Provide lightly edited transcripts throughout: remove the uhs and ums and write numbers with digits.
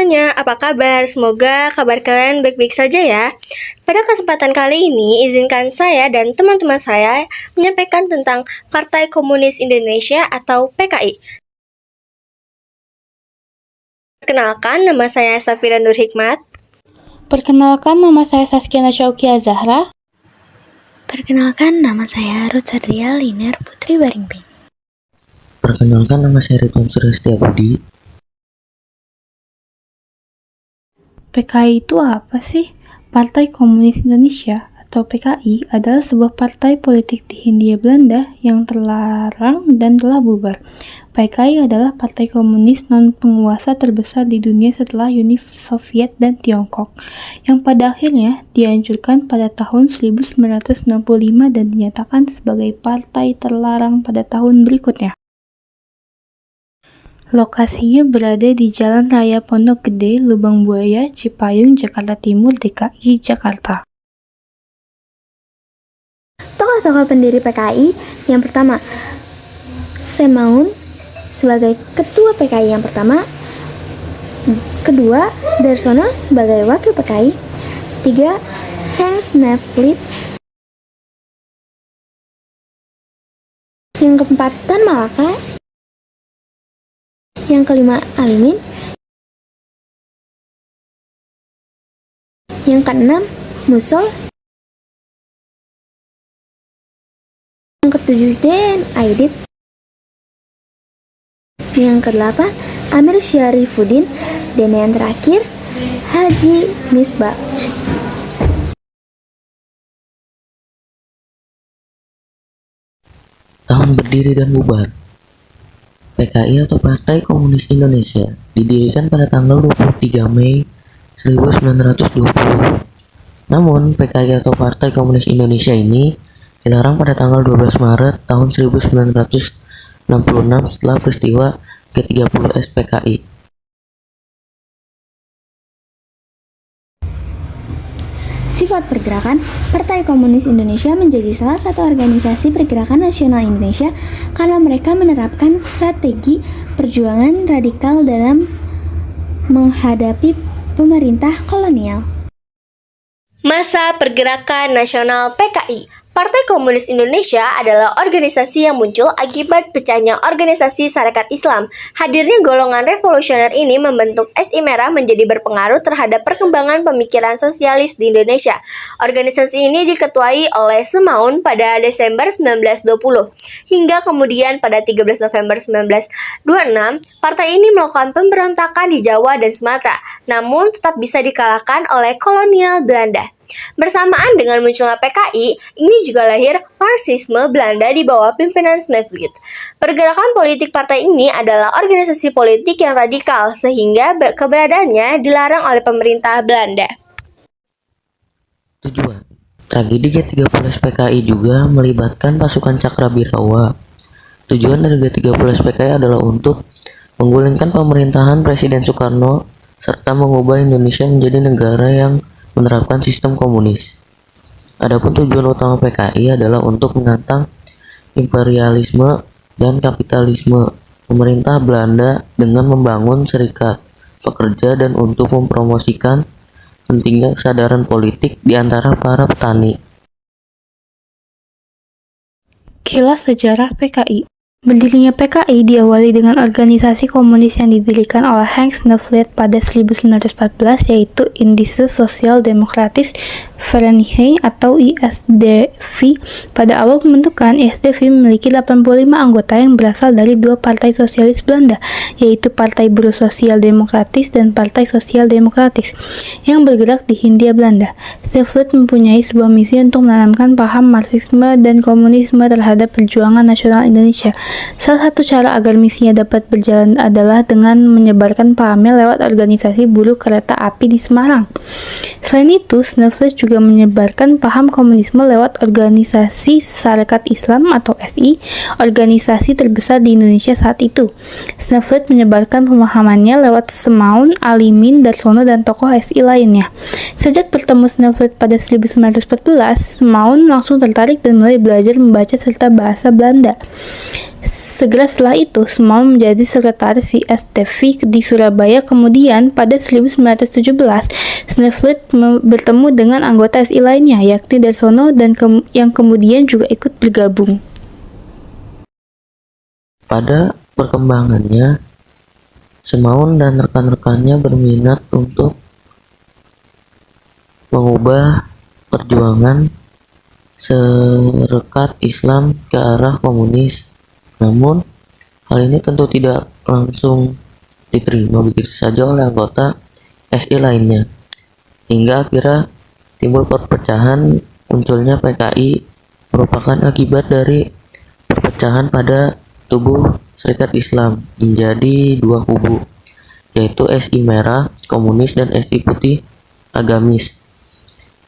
semuanya, apa kabar? Semoga kabar kalian baik-baik saja ya. Pada kesempatan kali ini, izinkan saya dan teman-teman saya menyampaikan tentang Partai Komunis Indonesia atau PKI. Perkenalkan, nama saya Safira Nur Hikmat. Perkenalkan, nama saya Saskia Syaukia Zahra. Perkenalkan, nama saya Ruth Sadria Liner Putri Baringping. Perkenalkan, nama saya Ridwan Surya Budi. PKI itu apa sih? Partai Komunis Indonesia atau PKI adalah sebuah partai politik di Hindia Belanda yang terlarang dan telah bubar. PKI adalah partai komunis non-penguasa terbesar di dunia setelah Uni Soviet dan Tiongkok, yang pada akhirnya dihancurkan pada tahun 1965 dan dinyatakan sebagai partai terlarang pada tahun berikutnya. Lokasinya berada di Jalan Raya Pondok Gede, Lubang Buaya, Cipayung, Jakarta Timur, DKI Jakarta. Tokoh-tokoh pendiri PKI yang pertama, Sam Maun sebagai ketua PKI yang pertama, kedua, Darsono sebagai wakil PKI, tiga, Hans Nevlid, yang keempat, Tan Malaka, yang kelima, Alimin, yang keenam, Musol, yang ketujuh, Den Aidit, yang kedelapan, Amir Syarifuddin, dan yang terakhir, Haji Misbah. Tahun berdiri dan bubar. PKI atau Partai Komunis Indonesia didirikan pada tanggal 23 Mei 1920. Namun, PKI atau Partai Komunis Indonesia ini dilarang pada tanggal 12 Maret tahun 1966 setelah peristiwa G30 SPKI. Sifat pergerakan, Partai Komunis Indonesia menjadi salah satu organisasi pergerakan nasional Indonesia karena mereka menerapkan strategi perjuangan radikal dalam menghadapi pemerintah kolonial. Masa Pergerakan Nasional PKI. Partai Komunis Indonesia adalah organisasi yang muncul akibat pecahnya organisasi Sarekat Islam. Hadirnya golongan revolusioner ini membentuk SI Merah menjadi berpengaruh terhadap perkembangan pemikiran sosialis di Indonesia. Organisasi ini diketuai oleh Sam Maun pada Desember 1920. Hingga kemudian pada 13 November 1926, partai ini melakukan pemberontakan di Jawa dan Sumatera, namun tetap bisa dikalahkan oleh kolonial Belanda. Bersamaan dengan munculnya PKI, ini juga lahir Marxisme Belanda di bawah pimpinan Nevlid. Pergerakan politik partai ini adalah organisasi politik yang radikal, sehingga keberadaannya dilarang oleh pemerintah Belanda. Tujuan tragedi G30 PKI juga melibatkan pasukan Cakrabirawa. Tujuan dari G30 PKI adalah untuk menggulingkan pemerintahan Presiden Soekarno serta mengubah Indonesia menjadi negara yang menerapkan sistem komunis. Adapun tujuan utama PKI adalah untuk menantang imperialisme dan kapitalisme pemerintah Belanda dengan membangun serikat pekerja dan untuk mempromosikan pentingnya kesadaran politik di antara para petani. Kilas sejarah PKI. Berdirinya PKI diawali dengan organisasi komunis yang didirikan oleh Hans Nevlid pada 1914, yaitu Indische Sociaal Democratische Vereniging atau ISDV. Pada awal pembentukan, ISDV memiliki 85 anggota yang berasal dari dua partai sosialis Belanda, yaitu Partai Buruh Sosial Demokratis dan Partai Sosial Demokratis, yang bergerak di Hindia Belanda. Nevlid mempunyai sebuah misi untuk menanamkan paham Marxisme dan komunisme terhadap perjuangan nasional Indonesia. Salah satu cara agar misinya dapat berjalan adalah dengan menyebarkan pahamnya lewat organisasi buruh kereta api di Semarang. Selain itu, Nevlid juga menyebarkan paham komunisme lewat organisasi Sarekat Islam atau SI, organisasi terbesar di Indonesia saat itu. Nevlid menyebarkan pemahamannya lewat Sam Maun, Alimin, Darsono, dan tokoh SI lainnya. Sejak bertemu Nevlid pada 1914, Sam Maun langsung tertarik dan mulai belajar membaca serta bahasa Belanda. Segera setelah itu, Semaun menjadi sekretaris CSTV di Surabaya. Kemudian, pada 1917, Sneflit bertemu dengan anggota SI lainnya, yakni Darsono, dan yang kemudian juga ikut bergabung. Pada perkembangannya, Semaun dan rekan-rekannya berminat untuk mengubah perjuangan Sarekat Islam ke arah komunis. Namun, hal ini tentu tidak langsung diterima begitu saja oleh anggota SI lainnya. Hingga akhirnya timbul perpecahan. Munculnya PKI merupakan akibat dari perpecahan pada tubuh Serikat Islam menjadi dua kubu, yaitu SI Merah Komunis dan SI Putih Agamis.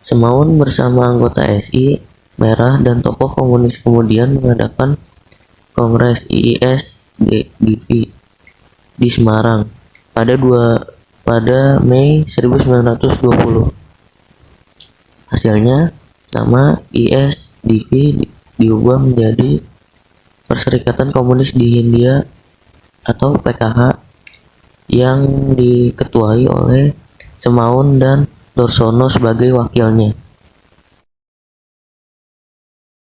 Semaun bersama anggota SI Merah dan tokoh komunis kemudian mengadakan Kongres IIS-DIV di Semarang pada Mei 1920. Hasilnya, nama IIS-DIV diubah menjadi Perserikatan Komunis di Hindia atau PKH yang diketuai oleh Semaun dan Darsono sebagai wakilnya.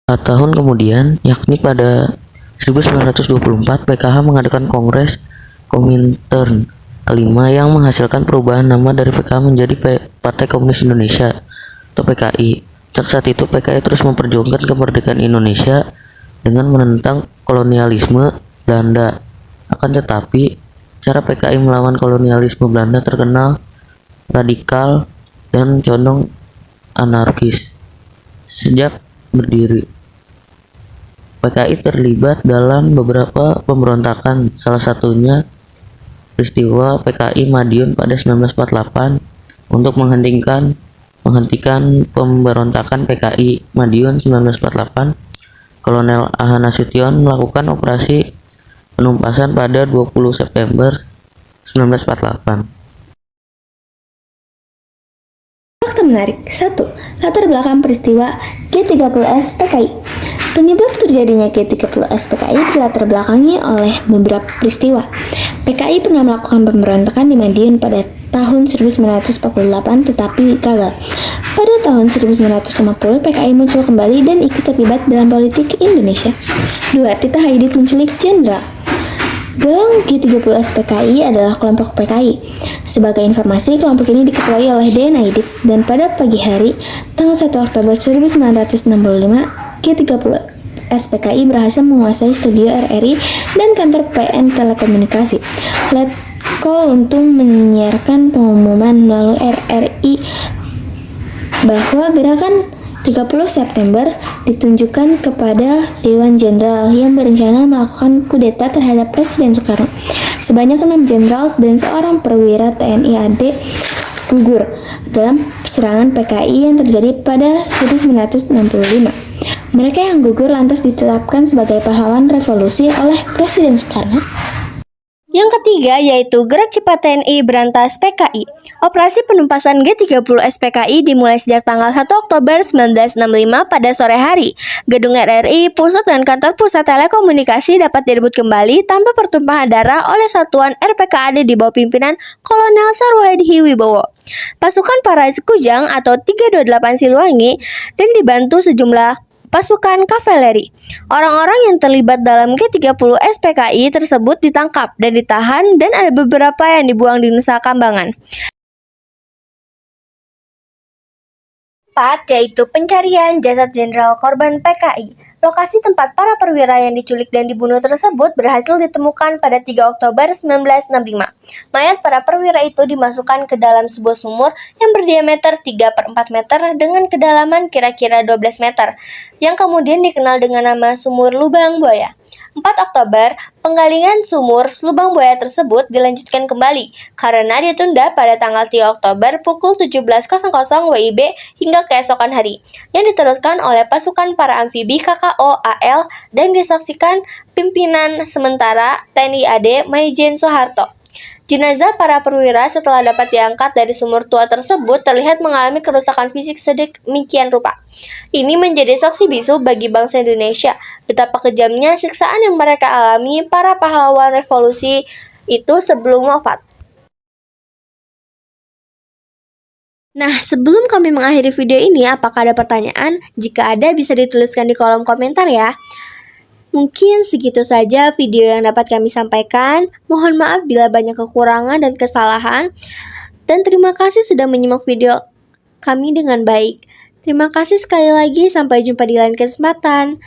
4 tahun kemudian, yakni pada 1924, PKH mengadakan Kongres Komintern kelima yang menghasilkan perubahan nama dari PKH menjadi Partai Komunis Indonesia atau PKI. Sejak saat itu, PKI terus memperjuangkan kemerdekaan Indonesia dengan menentang kolonialisme Belanda. Akan tetapi, cara PKI melawan kolonialisme Belanda terkenal radikal dan condong anarkis. Sejak berdiri, PKI terlibat dalam beberapa pemberontakan, salah satunya peristiwa PKI Madiun pada 1948 untuk menghentikan pemberontakan PKI Madiun 1948. Kolonel A.H. Nasution melakukan operasi penumpasan pada 20 September 1948. Fakta menarik. 1. Latar belakang peristiwa G30S PKI. Penyebab terjadinya G30S PKI dilatar belakangi oleh beberapa peristiwa. PKI pernah melakukan pemberontakan di Madiun pada tahun 1948 tetapi gagal. Pada tahun 1950, PKI muncul kembali dan ikut terlibat dalam politik Indonesia. 2. Tita Haidi penculik jenderal. Galang G30S PKI adalah kelompok PKI. Sebagai informasi, kelompok ini diketuai oleh D.N. Aidit dan pada pagi hari, tanggal 1 Oktober 1965, G30S PKI berhasil menguasai studio RRI dan kantor PN Telekomunikasi. Letkol Untung menyiarkan pengumuman melalui RRI bahwa gerakan 30 September ditunjukkan kepada Dewan Jenderal yang berencana melakukan kudeta terhadap Presiden Soekarno. Sebanyak 6 jenderal dan seorang perwira TNI AD gugur dalam serangan PKI yang terjadi pada 1965. Mereka yang gugur lantas ditetapkan sebagai pahlawan revolusi oleh Presiden Soekarno. Yang ketiga yaitu Gerak Cepat TNI Berantas PKI. Operasi penumpasan G30S PKI dimulai sejak tanggal 1 Oktober 1965 pada sore hari. Gedung RRI, pusat dan kantor pusat telekomunikasi dapat direbut kembali tanpa pertumpahan darah oleh satuan RPKAD di bawah pimpinan Kolonel Sarwoedi Wibowo. Pasukan para Kujang atau 328 Siliwangi dan dibantu sejumlah pasukan kavaleri. Orang-orang yang terlibat dalam G30S PKI tersebut ditangkap dan ditahan dan ada beberapa yang dibuang di Nusa Kambangan. 4. Yaitu pencarian jasad jenderal korban PKI. Lokasi tempat para perwira yang diculik dan dibunuh tersebut berhasil ditemukan pada 3 Oktober 1965. Mayat para perwira itu dimasukkan ke dalam sebuah sumur yang berdiameter 3/4 meter dengan kedalaman kira-kira 12 meter, yang kemudian dikenal dengan nama Sumur Lubang Buaya. 4 Oktober, penggalingan sumur Lubang Buaya tersebut dilanjutkan kembali karena ditunda pada tanggal 3 Oktober pukul 17.00 WIB hingga keesokan hari, yang diteruskan oleh pasukan para amfibi KKO AL dan disaksikan pimpinan sementara TNI AD Maijen Soeharto. Jenazah para perwira setelah dapat diangkat dari sumur tua tersebut terlihat mengalami kerusakan fisik sedemikian rupa. Ini menjadi saksi bisu bagi bangsa Indonesia betapa kejamnya siksaan yang mereka alami para pahlawan revolusi itu sebelum wafat. Nah, sebelum kami mengakhiri video ini, apakah ada pertanyaan? Jika ada, bisa dituliskan di kolom komentar ya. Mungkin segitu saja video yang dapat kami sampaikan. Mohon maaf bila banyak kekurangan dan kesalahan. Dan terima kasih sudah menyimak video kami dengan baik. Terima kasih sekali lagi, sampai jumpa di lain kesempatan.